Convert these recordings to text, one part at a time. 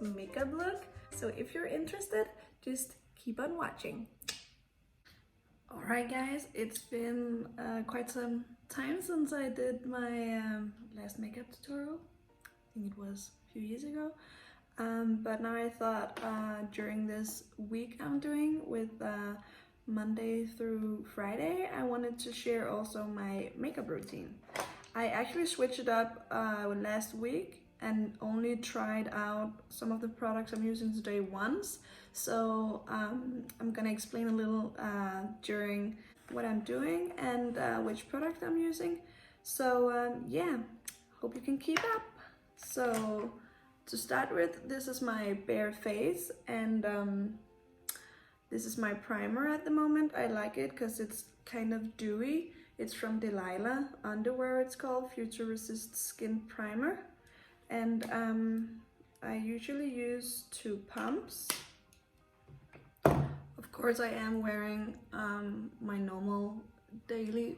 makeup look. So if you're interested, just keep on watching. Alright guys, it's been quite some time since I did my last makeup tutorial. I think it was a few years ago. But now I thought during this week I'm doing with Monday through Friday, I wanted to share also my makeup routine. I actually switched it up last week and only tried out some of the products I'm using today once. So I'm gonna explain a little during what I'm doing and which product I'm using. So yeah, hope you can keep up. So to start with, this is my bare face, and this is my primer at the moment. I like it because it's kind of dewy. It's from Delilah Underwear, it's called Future Resist Skin Primer. And I usually use 2 pumps. Of course, I am wearing my normal daily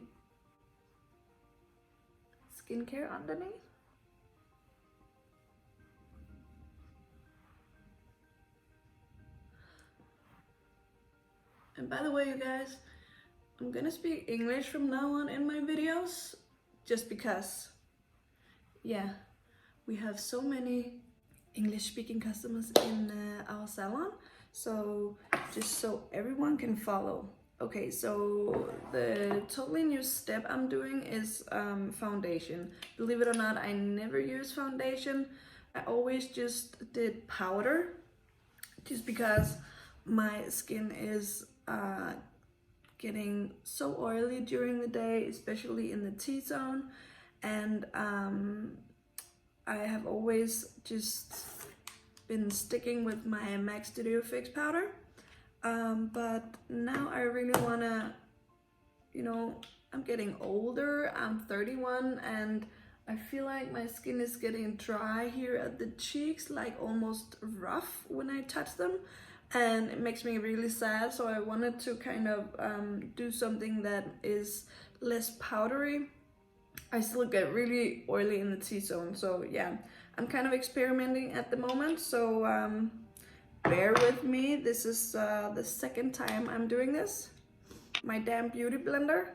skincare underneath. And by the way, you guys, I'm gonna speak English from now on in my videos, just because, yeah, we have so many English-speaking customers in our salon. So just so everyone can follow. Okay, so the totally new step I'm doing is foundation. Believe it or not, I never use foundation. I always just did powder, just because my skin is getting so oily during the day, especially in the T-zone. And I have always just been sticking with my MAC Studio Fix powder, but now I really wanna, you know, I'm getting older, I'm 31, and I feel like my skin is getting dry here at the cheeks, like almost rough when I touch them, and it makes me really sad. So I wanted to kind of do something that is less powdery. I still get really oily in the T-zone, so yeah, I'm kind of experimenting at the moment, so bear with me. This is the second time I'm doing this. My damn beauty blender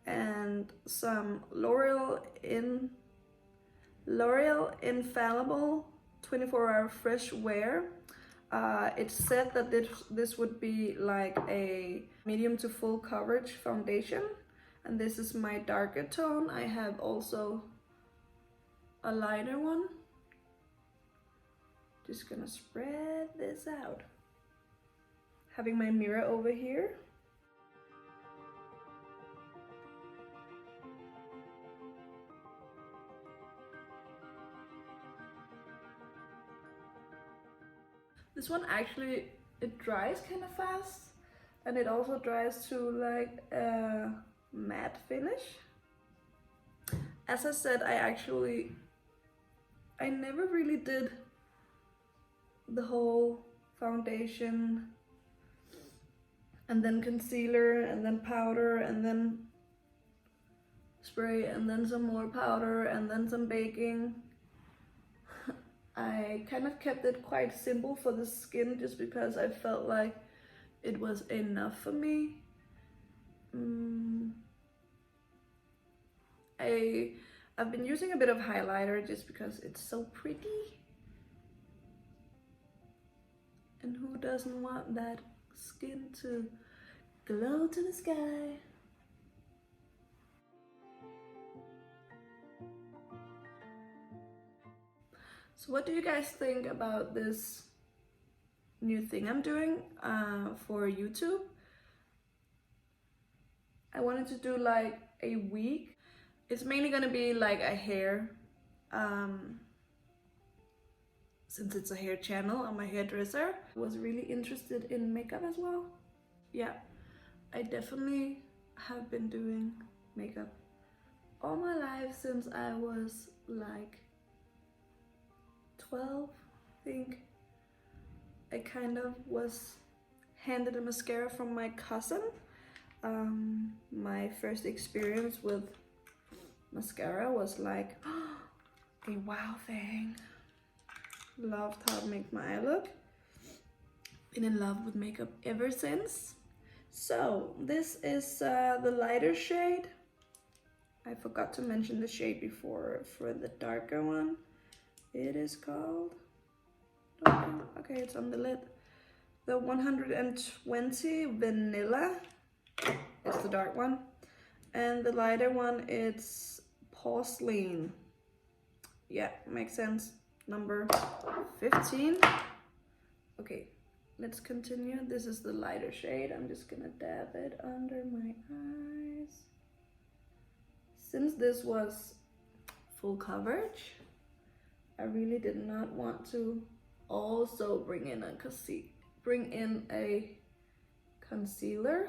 and some L'Oreal Infallible 24-hour fresh wear. It said that this would be like a medium to full coverage foundation, and this is my darker tone. I have also a lighter one. Just gonna spread this out. Having my mirror over here. This one actually, it dries kind of fast, and it also dries to like a matte finish. As I said, I never really did the whole foundation and then concealer and then powder and then spray and then some more powder and then some baking. I kind of kept it quite simple for the skin, just because I felt like it was enough for me. I've been using a bit of highlighter just because it's so pretty. And who doesn't want that skin to glow to the sky? So what do you guys think about this new thing I'm doing for YouTube? I wanted to do like a week. It's mainly gonna be like a hair, since it's a hair channel. I'm a hairdresser. I was really interested in makeup as well. Yeah, I definitely have been doing makeup all my life since I was like 12, I think. I kind of was handed a mascara from my cousin. My first experience with mascara was like a wow thing. loved how it made my eye look. Been in love with makeup ever since. So this is the lighter shade. I forgot to mention the shade before for the darker one. It is called, okay, it's on the lid. The 120 Vanilla is the dark one. And the lighter one, it's Porcelain. Yeah, makes sense. Number 15. Okay, let's continue. This is the lighter shade. I'm just gonna dab it under my eyes. Since this was full coverage, I really did not want to also bring in a concealer.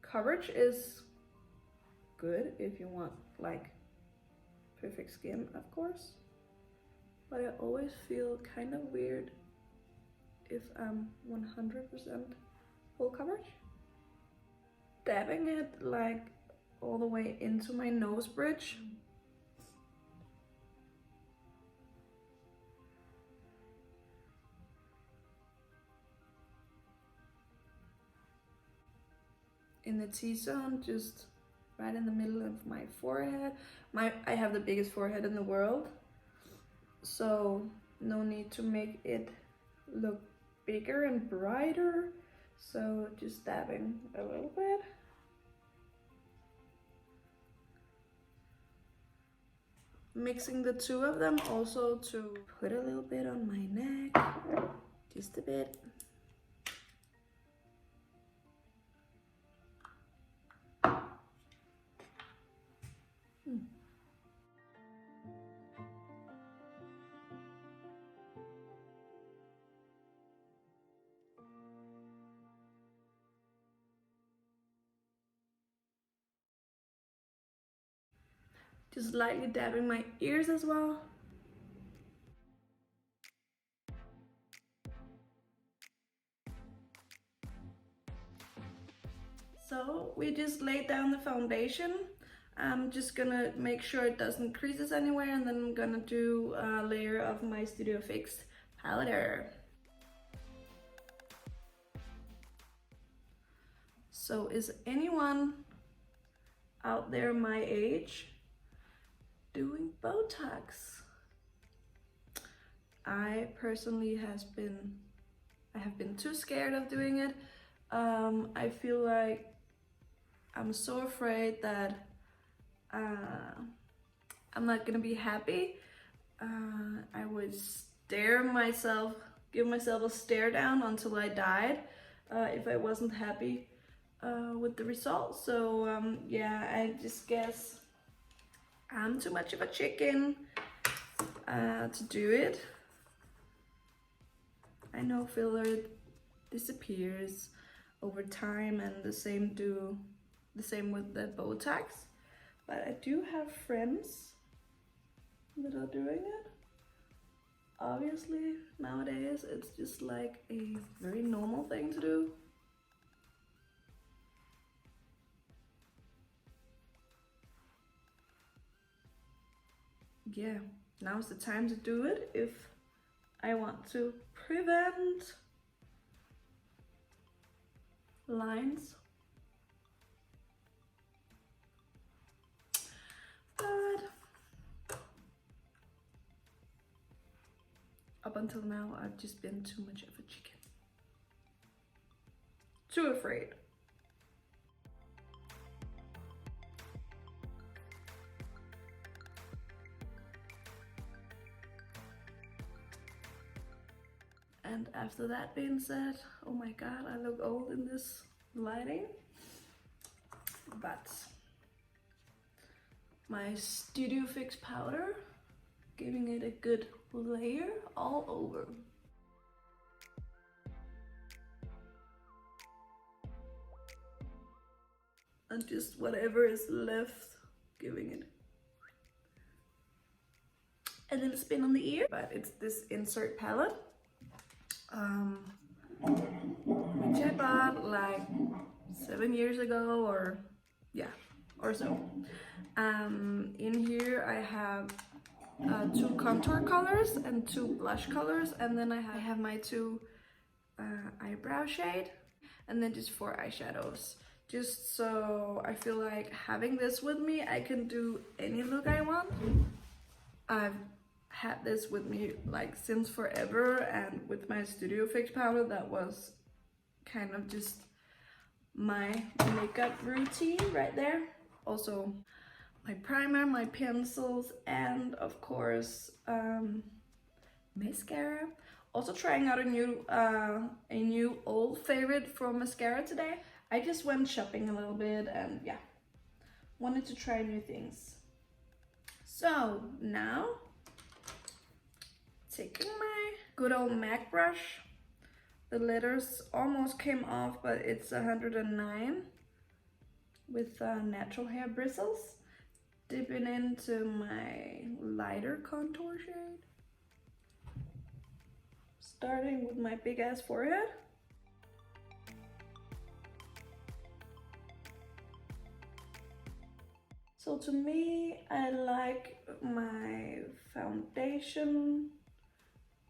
Coverage is good if you want like perfect skin, of course, but I always feel kind of weird if I'm 100% full coverage. Dabbing it like all the way into my nose bridge. In the T-zone, just right in the middle of my forehead. I have the biggest forehead in the world, so no need to make it look bigger and brighter. So just dabbing a little bit. Mixing the two of them also to put a little bit on my neck, just a bit. Just lightly dabbing my ears as well. So we just laid down the foundation. I'm just gonna make sure it doesn't creases anywhere, and then I'm gonna do a layer of my Studio Fix powder. So is anyone out there my age doing Botox? I personally have been too scared of doing it. I feel like I'm so afraid that I'm not gonna be happy. I would give myself a stare down until I died if I wasn't happy with the results. So yeah, I just guess I'm too much of a chicken to do it. I know filler disappears over time, and the same with the Botox, but I do have friends that are doing it. Obviously nowadays it's just like a very normal thing to do. Yeah, now's the time to do it if I want to prevent lines. But up until now, I've just been too much of a chicken. Too afraid. And after that being said, oh my god, I look old in this lighting. But my Studio Fix powder, giving it a good layer all over. And just whatever is left, giving it a little spin on the ear. But it's this insert palette, which I bought like 7 years ago, or so. In here I have two contour colors and two blush colors, and then I have my two eyebrow shade, and then just 4 eyeshadows. Just so I feel like having this with me, I can do any look I want. I've had this with me like since forever, and with my Studio Fix powder, that was kind of just my makeup routine right there. Also my primer, my pencils, and of course mascara. Also trying out a new old favorite for mascara today. I just went shopping a little bit and yeah, wanted to try new things. So now, taking my good old MAC brush. The letters almost came off, but it's 109 with natural hair bristles. Dipping into my lighter contour shade. Starting with my big ass forehead. So to me, I like my foundation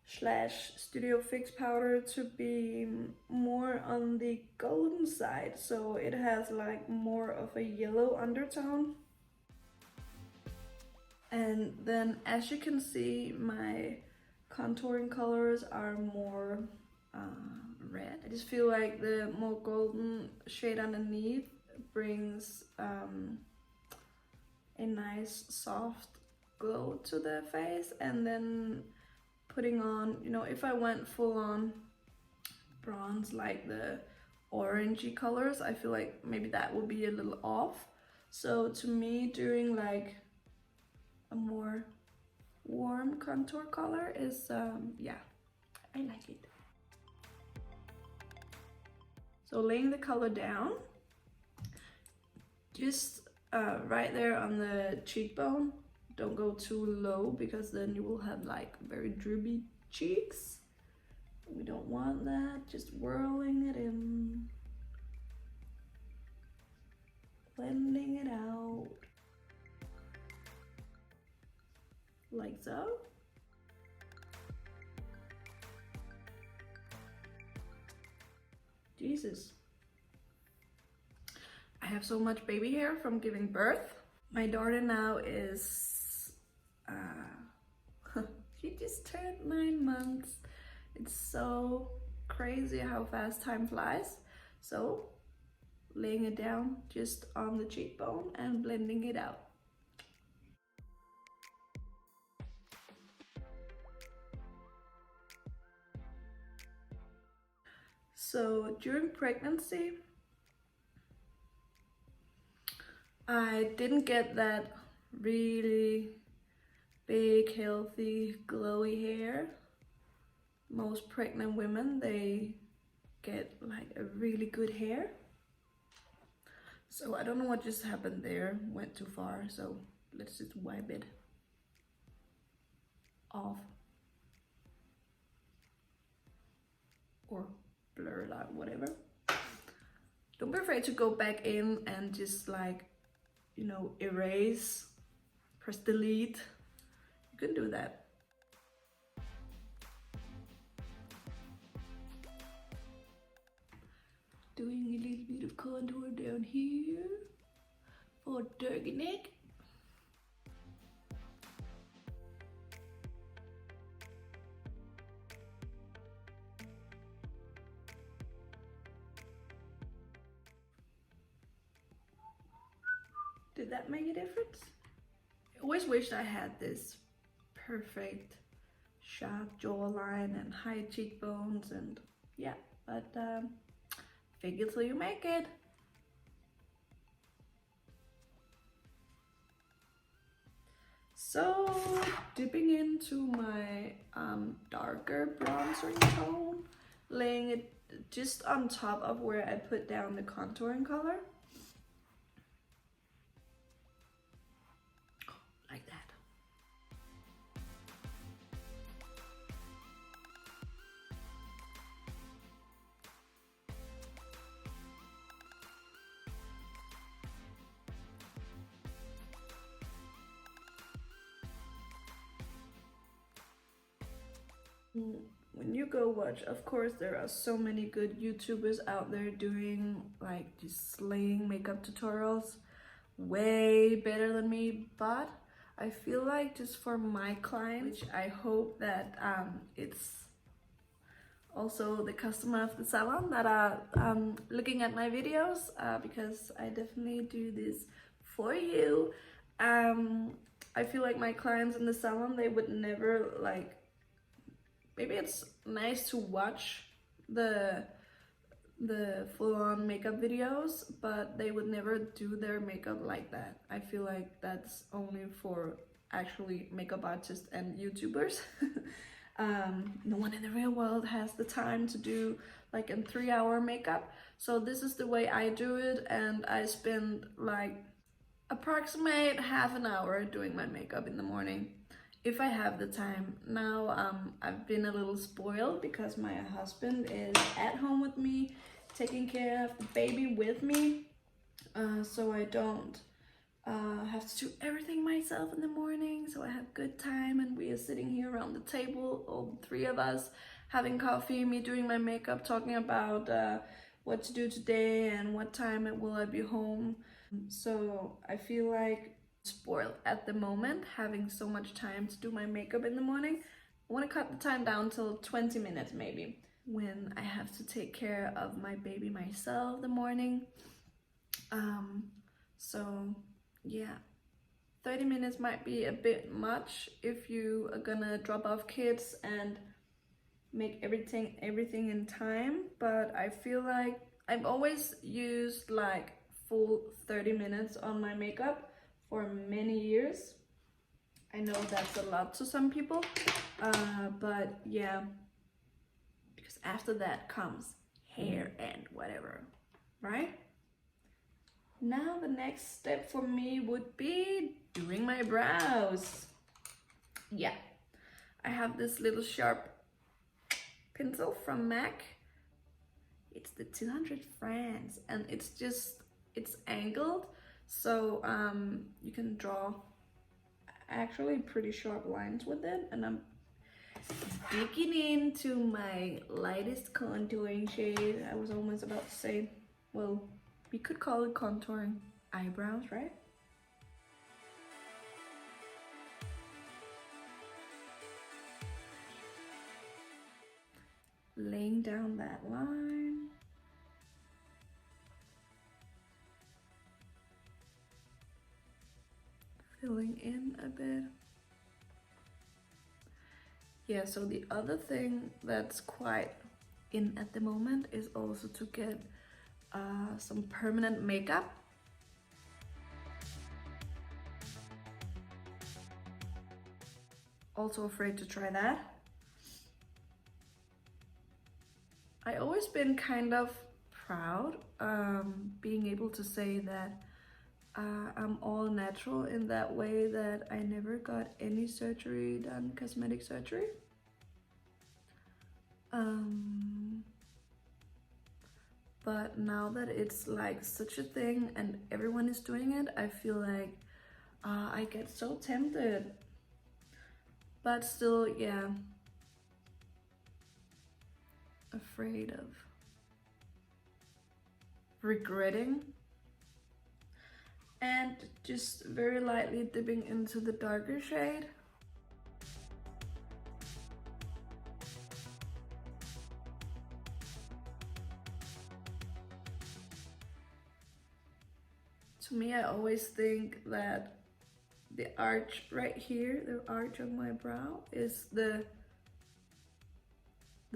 / Studio Fix powder to be more on the golden side, so it has like more of a yellow undertone. And then as you can see, my contouring colors are more red. I just feel like the more golden shade underneath brings a nice soft glow to the face. And then putting on, you know, if I went full on bronze like the orangey colors, I feel like maybe that would be a little off. So to me, doing like a more warm contour color is yeah, I like it. So laying the color down, just right there on the cheekbone. Don't go too low because then you will have like very droopy cheeks. We don't want that. Just whirling it in, blending it out like so. Jesus, I have so much baby hair from giving birth. My daughter now is she just turned 9 months. It's so crazy how fast time flies. So laying it down just on the cheekbone and blending it out. So during pregnancy, I didn't get that really big, healthy, glowy hair. Most pregnant women, they get like a really good hair. So I don't know what just happened there, went too far, so let's just wipe it off. Or blur it out, whatever. Don't be afraid to go back in and just like, you know, erase, press delete. You can do that. Doing a little bit of contour down here for turkey neck. Did that make a difference? I always wished I had this perfect sharp jawline and high cheekbones, and yeah, but fake it till you make it. So dipping into my darker bronzer tone, laying it just on top of where I put down the contouring color. Like that. When you go watch, of course, there are so many good YouTubers out there doing like these slaying makeup tutorials, way better than me. But I feel like just for my clients, which I hope that it's also the customer of the salon that are looking at my videos, because I definitely do this for you. I feel like my clients in the salon, they would never like, maybe it's nice to watch the full-on makeup videos, but they would never do their makeup like that. I feel like that's only for actually makeup artists and YouTubers. No one in the real world has the time to do like a 3-hour makeup. So this is the way I do it, and I spend like approximate half an hour doing my makeup in the morning if I have the time. Now I've been a little spoiled because my husband is at home with me, taking care of the baby with me, so I don't have to do everything myself in the morning. So I have good time, and we are sitting here around the table, all three of us, having coffee, me doing my makeup, talking about what to do today and what time will I be home. So I feel like spoiled at the moment, having so much time to do my makeup in the morning. I want to cut the time down till 20 minutes maybe, when I have to take care of my baby myself the morning. So yeah, 30 minutes might be a bit much if you are gonna drop off kids and make everything in time, but I feel like I've always used like full 30 minutes on my makeup for many years. I know that's a lot to some people, but yeah, because after that comes hair and whatever, right? Now the next step for me would be doing my brows. Yeah, I have this little sharp pencil from MAC. It's the 200 francs, and it's angled, so you can draw actually pretty sharp lines with it. And I'm digging into my lightest contouring shade. I was almost about to say, well, we could call it contouring eyebrows, right? Laying down that line. Filling in a bit. Yeah, so the other thing that's quite in at the moment is also to get some permanent makeup. Also afraid to try that. I always been kind of proud being able to say that I'm all natural in that way, that I never got any surgery done, cosmetic surgery. But now that it's like such a thing and everyone is doing it, I feel like I get so tempted. But still, yeah, afraid of regretting, and just very lightly dipping into the darker shade. To me, I always think that the arch right here, the arch of my brow, is the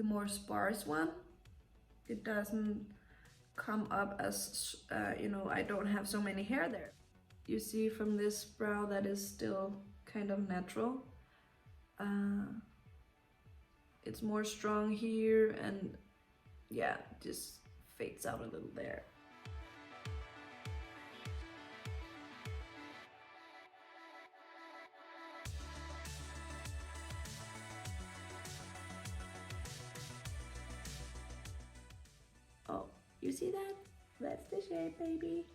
more sparse one. It doesn't come up as, you know, I don't have so many hair there. You see from this brow that is still kind of natural. It's more strong here, and yeah, just fades out a little there. Oh, you see that? That's the shape, baby.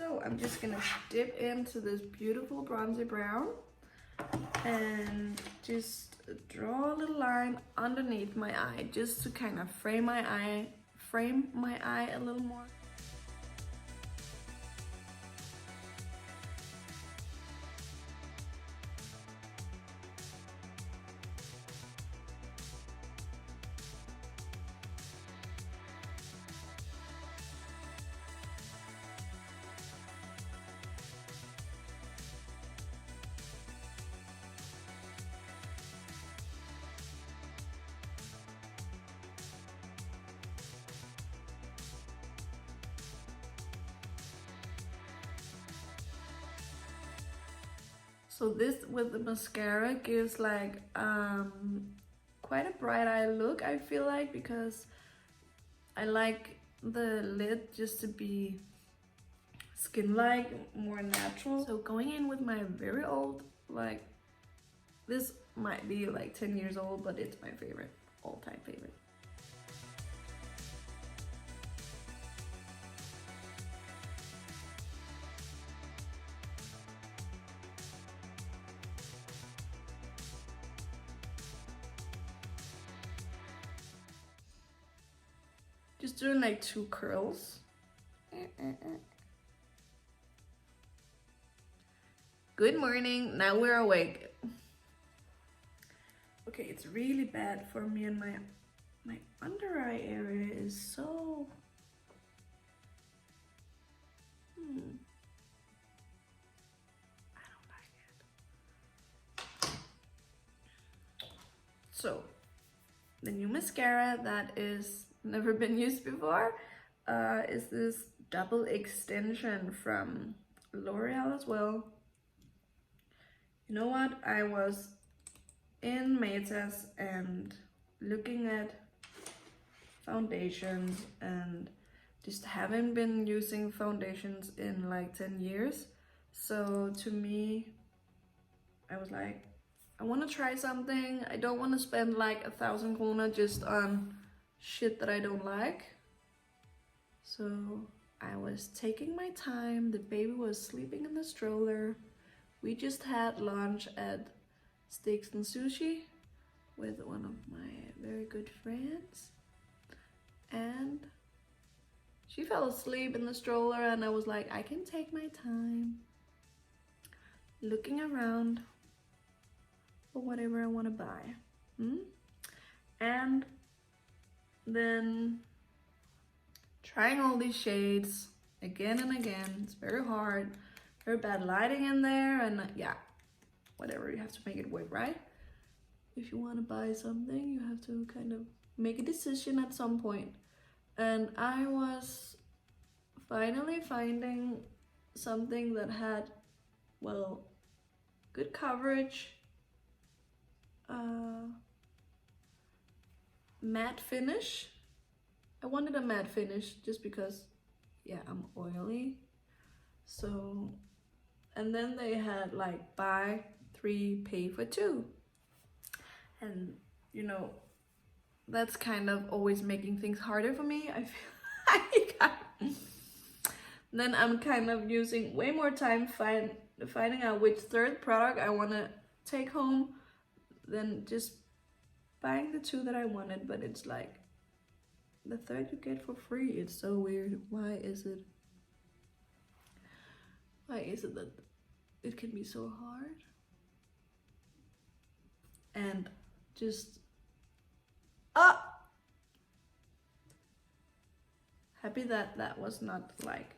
So I'm just gonna dip into this beautiful bronzy brown and just draw a little line underneath my eye, just to kind of frame my eye a little more. So this with the mascara gives like quite a bright eye look, I feel like, because I like the lid just to be skin-like, more natural. So going in with my very old, like, this might be like 10 years old, but it's my favorite, all-time favorite. Just doing like 2 curls. Good morning, now we're awake. Okay, it's really bad for me, and my under eye area is so... I don't like it. So, the new mascara that is never been used before is this double extension from L'Oreal as well. You know what? I was in Metas and looking at foundations, and just haven't been using foundations in like 10 years. So to me, I was like, I want to try something. I don't want to spend like 1,000 krona just on shit that I don't like. So I was taking my time. The baby was sleeping in the stroller. We just had lunch at Steaks and Sushi with one of my very good friends, and she fell asleep in the stroller, and I was like, I can take my time looking around for whatever I want to buy. And then trying all these shades again and again. It's very hard, very bad lighting in there, and yeah, whatever, you have to make it work, right? If you want to buy something, you have to kind of make a decision at some point. And I was finally finding something that had, well, good coverage, matte finish. I wanted a matte finish just because, yeah, I'm oily. So, and then they had like buy 3, pay for 2. And you know, that's kind of always making things harder for me. I feel like then I'm kind of using way more time finding out which third product I want to take home than just buying the 2 that I wanted. But it's like the third you get for free. It's so weird. Why is it that it can be so hard? And just happy that that was not like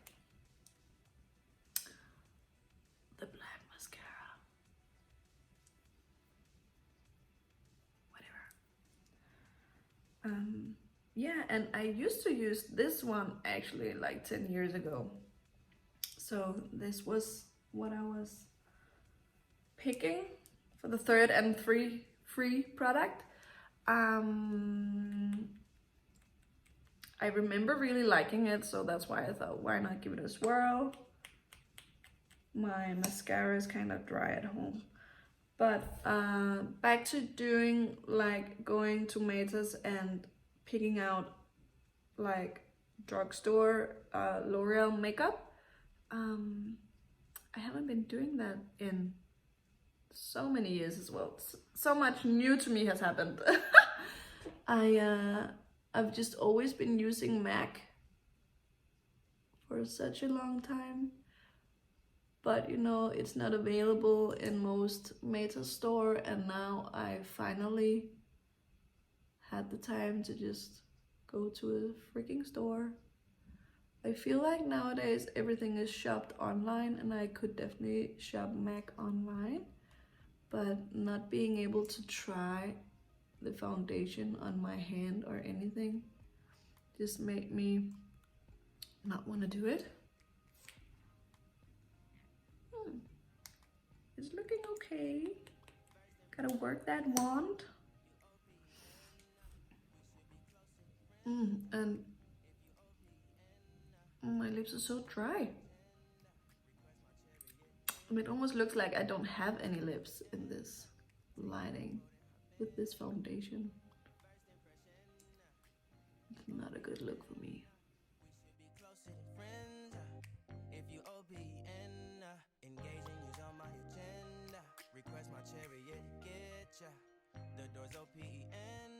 the black mascara. Whatever. Yeah, and I used to use this one actually like 10 years ago. So this was what I was picking for the third and free product. I remember really liking it, so that's why I thought, why not give it a swirl? My mascara is kind of dry at home. But back to doing, like, going to Metas and picking out like drugstore L'Oreal makeup. I haven't been doing that in so many years as well. So much new to me has happened. I've just always been using MAC for such a long time, but you know, it's not available in most Meta store, and now I finally had the time to just go to a freaking store. I feel like nowadays everything is shopped online, and I could definitely shop MAC online, but not being able to try the foundation on my hand or anything just made me not want to do it. It's looking okay. Gotta work that wand. And my lips are so dry. It almost looks like I don't have any lips in this lighting with this foundation. It's not a good look for me. The doors OPEN,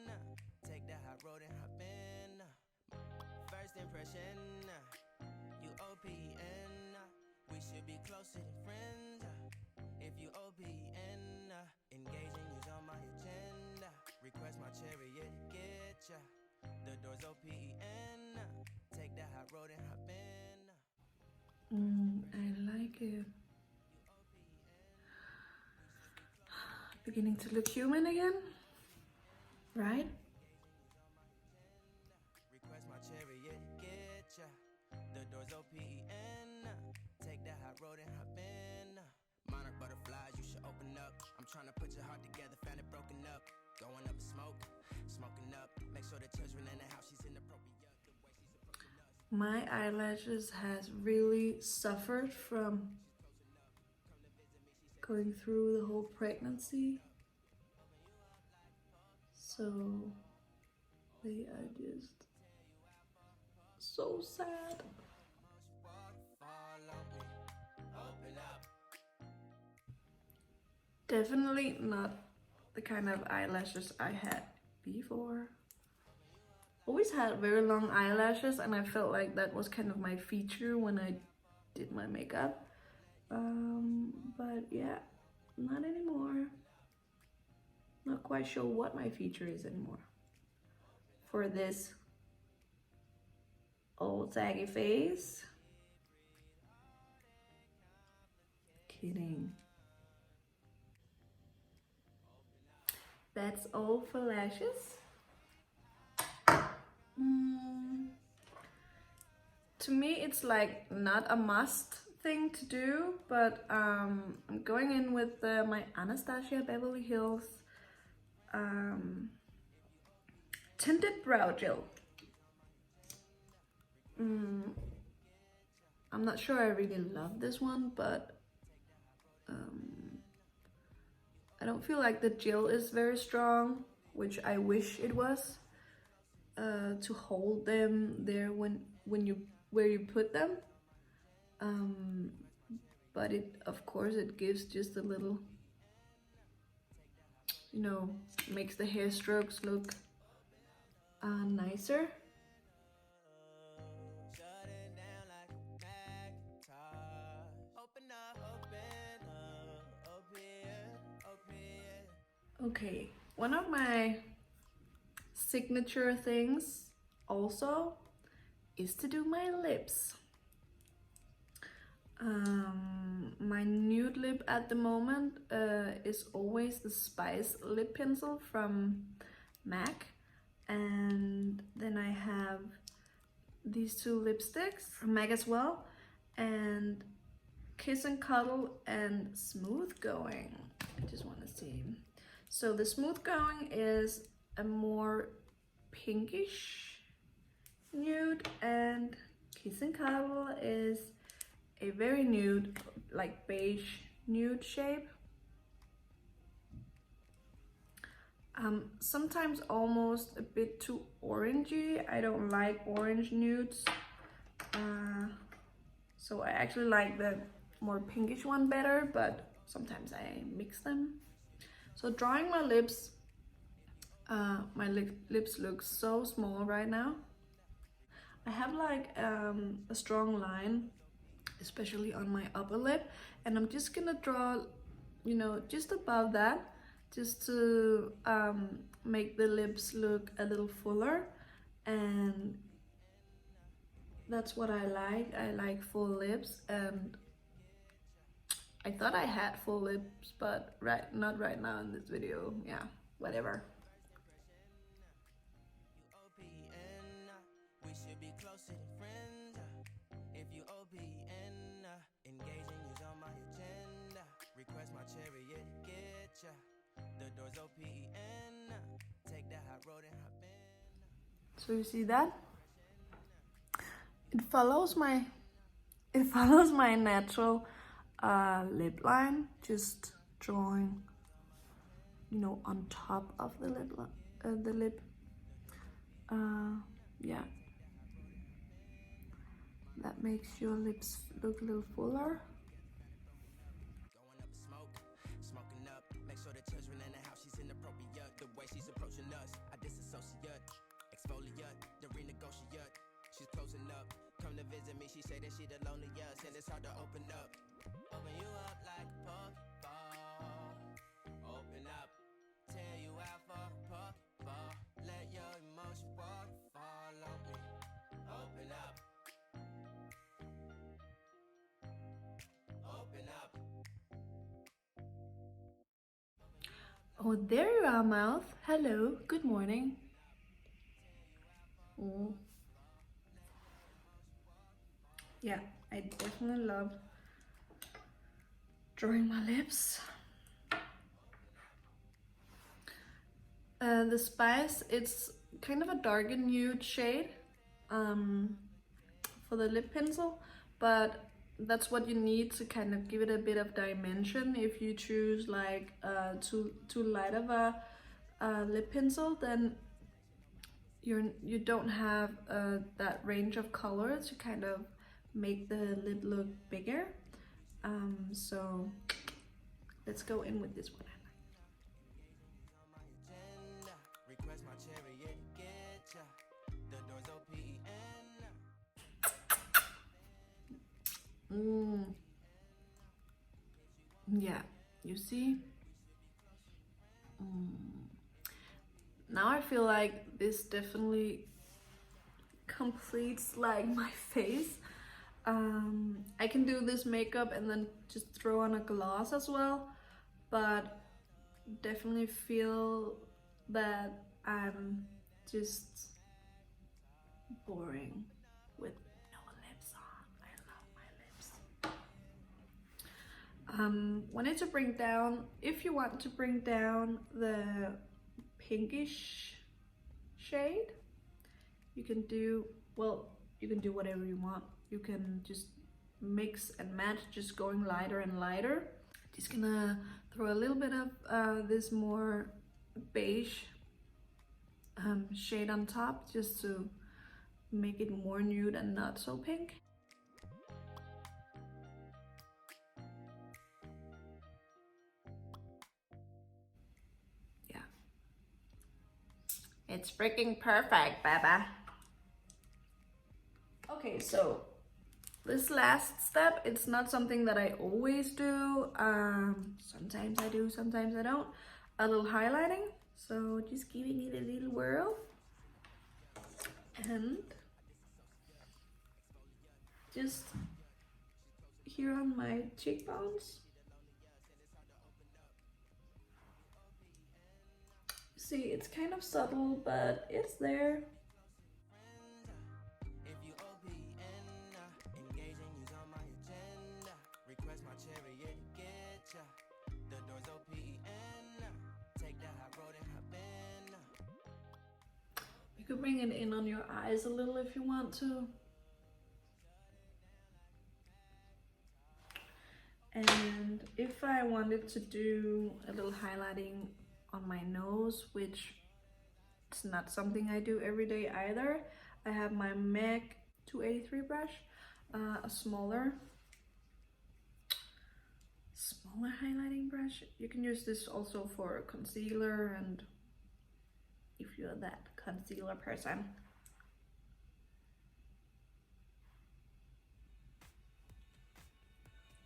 take the hot road and hop in. First impression, you OPN. We should be closer than friends. If you OPN, engaging you's on my agenda. Request my chariot, get ya. The doors OPEN, take the hot road and hop in. I like it. Beginning to look human again, right? Request my chariot, get ya. The doors OPEN, take the hot road and hop in. Monarch butterflies, you should open up. I'm trying to put your heart together, found it broken up. Going up in smoke, smoking up. Make sure the children in the house, she's inappropriate. My eyelashes has really suffered from going through the whole pregnancy, so they are just so sad. Definitely not the kind of eyelashes I had before. Always had very long eyelashes, and I felt like that was kind of my feature when I did my makeup. But yeah, not anymore. Not quite sure what my feature is anymore for this old saggy face. Kidding. That's all for lashes. To me, it's like not a must thing to do, but I'm going in with my Anastasia Beverly Hills tinted brow gel. I'm not sure I really love this one, but I don't feel like the gel is very strong, which I wish it was, to hold them there where you put them. But it, of course, it gives just a little, you know, makes the hair strokes look nicer. Okay, one of my signature things also is to do my lips. My nude lip at the moment is always the Spice lip pencil from MAC, and then I have these two lipsticks from MAC as well, and Kiss and Cuddle and Smooth Going. I just want to see. So the Smooth Going is a more pinkish nude, and Kiss and Cuddle is a very nude, like beige nude shape. Sometimes almost a bit too orangey. I don't like orange nudes. So I actually like the more pinkish one better, but sometimes I mix them. So drawing my lips, lips look so small right now. I have like a strong line, especially on my upper lip, and I'm just gonna draw, you know, just above that, just to make the lips look a little fuller. And that's what I like. I like full lips, and I thought I had full lips, but not right now in this video. Yeah, whatever. We should be closer than friends. If you OPN, engaging you's on my agenda. Request my chariot to get ya. The door's OPN. Take the hot road and hop in. So you see that? It follows my natural lip line, just drawing, you know, on top of the lip. Yeah, that makes your lips look a little fuller. Going up in smoke, smoking up. Make sure the children in the house, she's inappropriate. The way she's approaching us, I disassociate, exfoliate, the renegotiate. She's closing up. Come to visit me, she say that she the loneliest, and it's hard to open up. Open you up like a puffball. Open up, tear you out for a puffball. Let your emotion waterfall on me. Open up. Open up. Oh, there you are, mouth. Hello, good morning. Mm. Yeah, I definitely love drawing my lips. The Spice, it's kind of a dark and nude shade for the lip pencil, but that's what you need to kind of give it a bit of dimension. If you choose like too light of a lip pencil, then you don't have that range of color to kind of make the lip look bigger. So let's go in with this one. Request my chariot to get ya. The door's OPN. Yeah, you see? Now I feel like this definitely completes like my face. I can do this makeup and then just throw on a gloss as well, but definitely feel that I'm just boring with no lips on. I love my lips. Wanted to bring down, if you want to bring down the pinkish shade, you can do, well, you can do whatever you want. You can just mix and match, just going lighter and lighter. Just gonna throw a little bit of this more beige shade on top, just to make it more nude and not so pink. Yeah, it's freaking perfect, baby. Okay, so this last step, it's not something that I always do. Sometimes I do, sometimes I don't. A little highlighting, so just giving it a little whirl. And just here on my cheekbones. See, it's kind of subtle, but it's there. You could bring it in on your eyes a little if you want to. And if I wanted to do a little highlighting on my nose, which it's not something I do every day either, I have my MAC 283 brush. a smaller highlighting brush. You can use this also for concealer, and if you're that concealer person.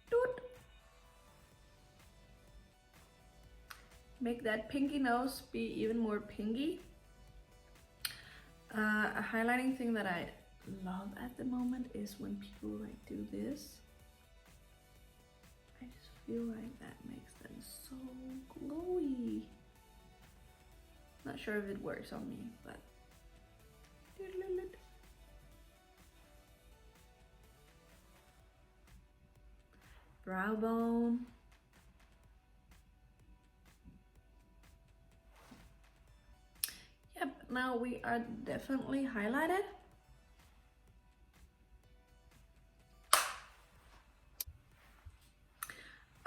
Doot. Make that pinky nose be even more pinky. A highlighting thing that I love at the moment is when people like do this. I just feel like that makes them so glowy. Not sure if it works on me, but brow bone. Yep, now we are definitely highlighted.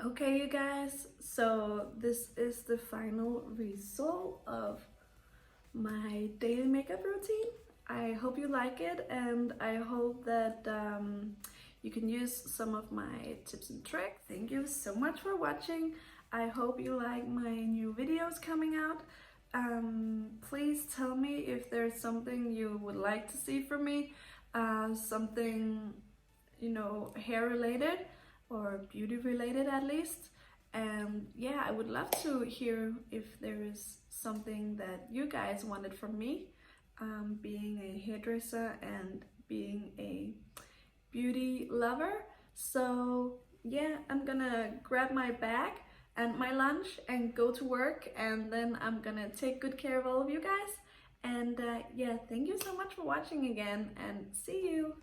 Okay, you guys, so this is the final result of my daily makeup routine. I hope you like it, and I hope that you can use some of my tips and tricks. Thank you so much for watching. I hope you like my new videos coming out. Please tell me if there's something you would like to see from me, something, you know, hair related or beauty related at least. And yeah, I would love to hear if there is something that you guys wanted from me, being a hairdresser and being a beauty lover. So yeah, I'm gonna grab my bag and my lunch and go to work, and then I'm gonna take good care of all of you guys. And yeah, thank you so much for watching again, and see you.